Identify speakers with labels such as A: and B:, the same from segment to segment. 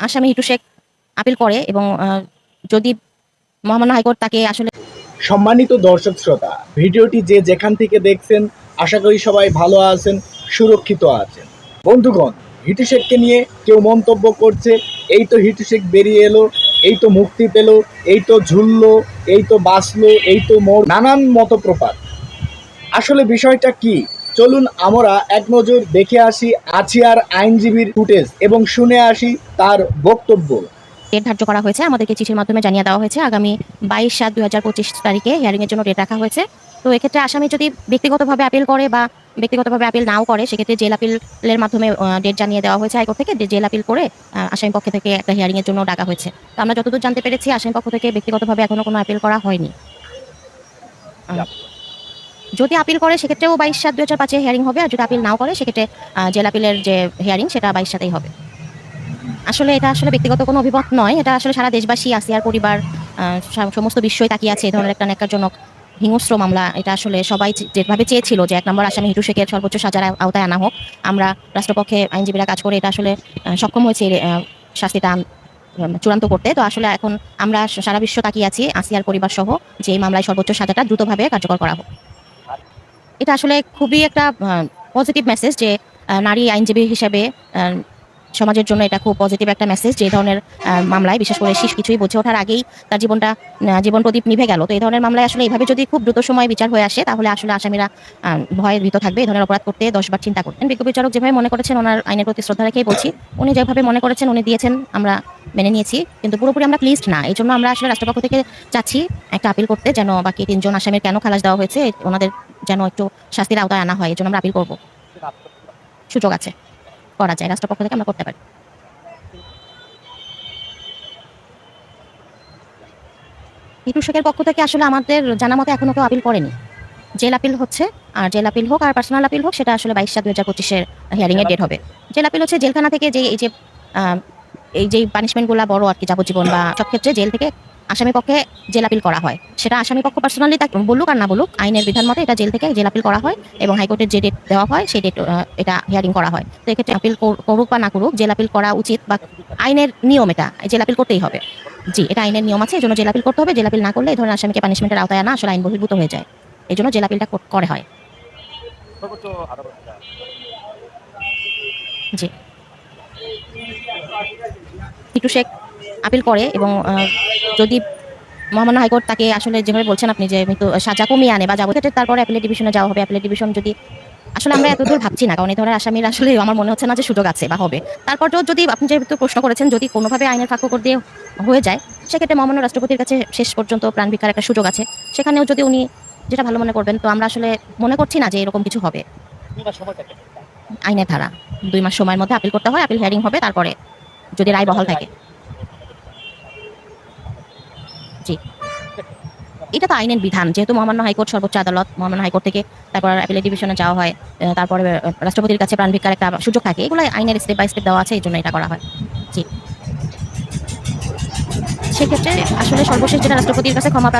A: আসামি হিটু শেখ আপিল করে এবং যদি মহামান্য হাইকোর্ট তাকে আসলে।
B: সম্মানিত দর্শক শ্রোতা, ভিডিওটি যে যেখান থেকে দেখছেন আশা করি সবাই ভালো আছেন, সুরক্ষিত আছেন। বন্ধুগণ, হিটু শেখকে নিয়ে কেউ মন্তব্য করছে এই তো হিটু শেখ বেরিয়ে এলো, এই তো মুক্তি পেল, এই তো ঝুললো, এই তো বাঁচলো, এই তো নানান মতপ্রবাদ। আসলে বিষয়টা কি, চলুন আমরা এক নজর দেখে আসি আছিয়ার আইনজীবীর ফুটেজ এবং শুনে আসি তার বক্তব্য।
A: ডেট ধার্য করা হয়েছে, আমাদেরকে চিঠির মাধ্যমে জানিয়ে দেওয়া হয়েছে আগামী 22/7/2025 তারিখে হিয়ারিংয়ের জন্য ডেট রাখা হয়েছে। তো এক্ষেত্রে আসামি যদি ব্যক্তিগতভাবে আপিল করে বা ব্যক্তিগতভাবে আপিল নাও করে, সেক্ষেত্রে জেল আপিলের মাধ্যমে ডেট জানিয়ে দেওয়া হয়েছে হাইকোর্ট থেকে। জেল আপিল করে আসামি পক্ষ থেকে একটা হিয়ারিংয়ের জন্য ডাকা হয়েছে। তো আমরা যতদূর জানতে পেরেছি আসামি পক্ষ থেকে ব্যক্তিগতভাবে এখনো কোনো আপিল করা হয়নি। যদি আপিল করে সেক্ষেত্রেও 22/7/2005 হিয়ারিং হবে, আর যদি আপিল নাও করে সেক্ষেত্রে জেল আপিলের যে হিয়ারিং সেটা 22/7 হবে। আসলে এটা আসলে ব্যক্তিগত কোনো অভিমত নয়, এটা আসলে সারা দেশবাসী, আসিয়ার পরিবার, সমস্ত বিশ্বই তাকিয়ে আছে এই ধরনের একটা ন্যাক্কারজনক হিংস্র মামলা। এটা আসলে সবাই যেভাবে চেয়েছিল যে 1 নম্বর আসামি হিটু শেখের সর্বোচ্চ সাজার আওতায় আনা হোক, আমরা রাষ্ট্রপক্ষে আইনজীবীরা কাজ করে এটা আসলে সক্ষম হয়েছে শাস্তিটা চূড়ান্ত করতে। তো আসলে এখন আমরা সারা বিশ্ব তাকিয়ে আছি আসিয়ার পরিবার সহ যে এই মামলায় সর্বোচ্চ সাজাটা দ্রুতভাবে কার্যকর করা হোক। এটা আসলে খুবই একটা পজিটিভ মেসেজ যে নারী আইনজীবী হিসেবে সমাজের জন্য এটা খুব পজিটিভ একটা মেসেজ যে এই ধরনের মামলায়, বিশেষ করে শিশ কিছুই বুঝে ওঠার আগেই তার জীবন প্রদীপ নিভে গেল। তো এই ধরনের মামলায় আসলে এইভাবে যদি খুব দ্রুত সময় বিচার হয়ে আসে তাহলে আসলে আসামিরা ভয়ের ভীত থাকবে এই ধরনের অপরাধ করতে 10 বার চিন্তা করতেন। বিজ্ঞ বিচারক যেভাবে মনে করেছেন, ওনার আইনের প্রতি শ্রদ্ধা রেখেই বলছি, উনি যেভাবে মনে করেছেন উনি দিয়েছেন, আমরা মেনে নিয়েছি, কিন্তু পুরোপুরি আমরা প্লিজড না। এই জন্য আমরা আসলে রাষ্ট্রপক্ষ থেকে চাচ্ছি একটা আপিল করতে, যেন বাকি 3 জন আসামির কেন খালাস দেওয়া হয়েছে ওনাদের যেন একটু শাস্তির আওতায় আনা হয়। এই জন্য আমরা আপিল করব, সুযোগ আছে, করা যায়, রাষ্ট্রপক্ষ থেকে আমরা করতে পারি। হিটু শেখের পক্ষ থেকে আসলে আমাদের জানা মতে এখনো কেউ আপিল করেনি। জেল আপিল হচ্ছে, আর জেল আপিল হোক আর পার্সোনাল আপিল হোক, সেটা আসলে 22/7/2025 হিয়ারিং এর ডেট হবে। জেল আপিল হচ্ছে জেলখানা থেকে যে এই যে পানিশমেন্টগুলো বড় আর কি, যাবজ্জীবন বা সব ক্ষেত্রে জেল থেকে আসামি পক্ষে জেল আপিল করা হয়। সেটা আসামি পক্ষ পার্সোনালি তাকে বলুক আর না বলুক, আইনের বিধান মতে এটা জেল থেকে জেল আপিল করা হয় এবং হাইকোর্টের যে ডেট দেওয়া হয় সেই ডেট এটা হিয়ারিং করা হয়। তো এক্ষেত্রে আপিল করুক বা না করুক, জেল আপিল করা উচিত বা আইনের নিয়ম, এটা জেল আপিল করতেই হবে। জি, এটা আইনের নিয়ম আছে, এই জন্য জেল আপিল করতে হবে। জেল আপিল না করলে এই ধরনের আসামিকে পানিশমেন্টের আওতায় আনা আসলে আইন বহির্ভূত হয়ে যায়। এই জন্য জেল আপিলটা করে হয়। জি, হিটু শেখ আপিল করে এবং যদি মহামান্য হাইকোর্ট তাকে আসলে যেভাবে বলছেন আপনি যে মৃত্যু সাজা কমিয়ে আনে বা যাবতীয়, তারপরে অ্যাপিলেট ডিভিশনে যাওয়া হবে। অ্যাপিলেট ডিভিশন যদি, আসলে আমরা এতদূর ভাবছি না, কারণ এই ধরনের আসামির আসলে আমার মনে হচ্ছে না যে সুযোগ আছে বা হবে। তারপরেও যদি আপনি যেহেতু প্রশ্ন করেছেন, যদি কোনোভাবে আইনের ফাঁকফোকর দিয়ে হয়ে যায়, সেক্ষেত্রে মহামান্য রাষ্ট্রপতির কাছে শেষ পর্যন্ত প্রাণ ভিক্ষার একটা সুযোগ আছে। সেখানেও যদি উনি যেটা ভালো মনে করবেন, তো আমরা আসলে মনে করছি না যে এরকম কিছু হবে। আইনের ধারা 2 মাস সময়ের মধ্যে আপিল করতে হয়, আপিল হিয়ারিং হবে, তারপরে যদি রায় বহাল থাকে। জি, এটা তো আইনের বিধান, যেহেতু মহামান্য হাইকোর্ট সর্বোচ্চ আদালত, মহামান্য হাইকোর্ট থেকে তারপর অ্যাপিলেট ডিভিশনে যাওয়া হয়, তারপরে রাষ্ট্রপতির কাছে প্রাণ ভিক্ষার একটা সুযোগ থাকে। এগুলো আইনের স্টেপ বাই স্টেপ দেওয়া আছে, এই জন্য এটা করা হয়। জি, সেক্ষেত্রে আসলে সর্বশেষ যেটা রাষ্ট্রপতির কাছে ক্ষমা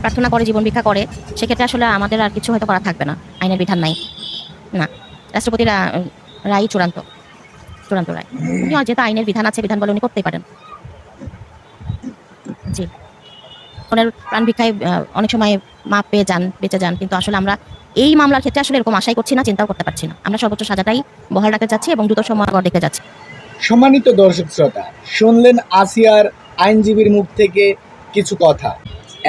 A: প্রার্থনা করে, জীবন ভিক্ষা করে, সেক্ষেত্রে আসলে আমাদের আর কিছু হয়তো করা থাকবে না। আইনের বিধান নাই, না, রাষ্ট্রপতির রায় চূড়ান্ত রায়। উনি যেহেতু আইনের বিধান আছে, বিধান বলে উনি করতেই পারেন। জি, ওনার প্রাণ ভিক্ষায় অনেক সময় মাপ পেয়ে যান, বেঁচে যান, কিন্তু আসলে আমরা এই মামলার ক্ষেত্রে আসলে এরকম আশাই করছি না, চিন্তাও করতে পারছি না। আমরা সর্বোচ্চ সাজাটাই বহাল রাখতে চাচ্ছি এবং দ্রুত সময় দেখতে যাচ্ছি।
B: সম্মানিত দর্শক শ্রোতা, শুনলেন আসিয়ার আইনজীবীর মুখ থেকে কিছু কথা।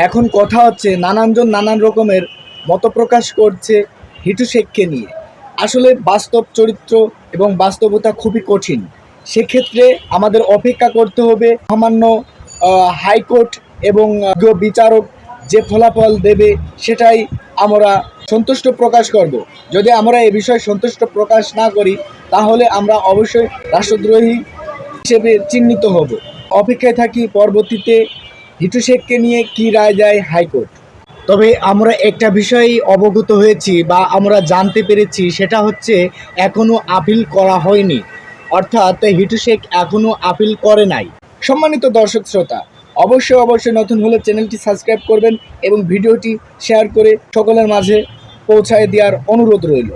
B: এখন কথা হচ্ছে, নানানজন নানান রকমের মতপ্রকাশ করছে হিটু শেখকে নিয়ে। আসলে বাস্তব চরিত্র এবং বাস্তবতা খুবই কঠিন। সেক্ষেত্রে আমাদের অপেক্ষা করতে হবে সামান্য হাইকোর্ট এবং বিচারক যে ফলাফল দেবে সেটাই আমরা সন্তুষ্ট প্রকাশ করব। যদি আমরা এ বিষয়ে সন্তুষ্ট প্রকাশ না করি তাহলে আমরা অবশ্যই রাষ্ট্রদ্রোহী হিসেবে চিহ্নিত হব। অপেক্ষায় থাকি পরবর্তীতে হিটু শেখকে নিয়ে কী রায় দেয় হাইকোর্ট। তবে আমরা একটা বিষয়ে অবগত হয়েছি বা আমরা জানতে পেরেছি, সেটা হচ্ছে এখনও আপিল করা হয়নি, অর্থাৎ হিটু শেখ এখনও আপিল করে নাই। সম্মানিত দর্শক শ্রোতা, অবশ্যই নতুন হলে চ্যানেলটি সাবস্ক্রাইব করবেন এবং ভিডিওটি শেয়ার করে সকলের মাঝে পৌঁছায় দেওয়ার অনুরোধ রইল।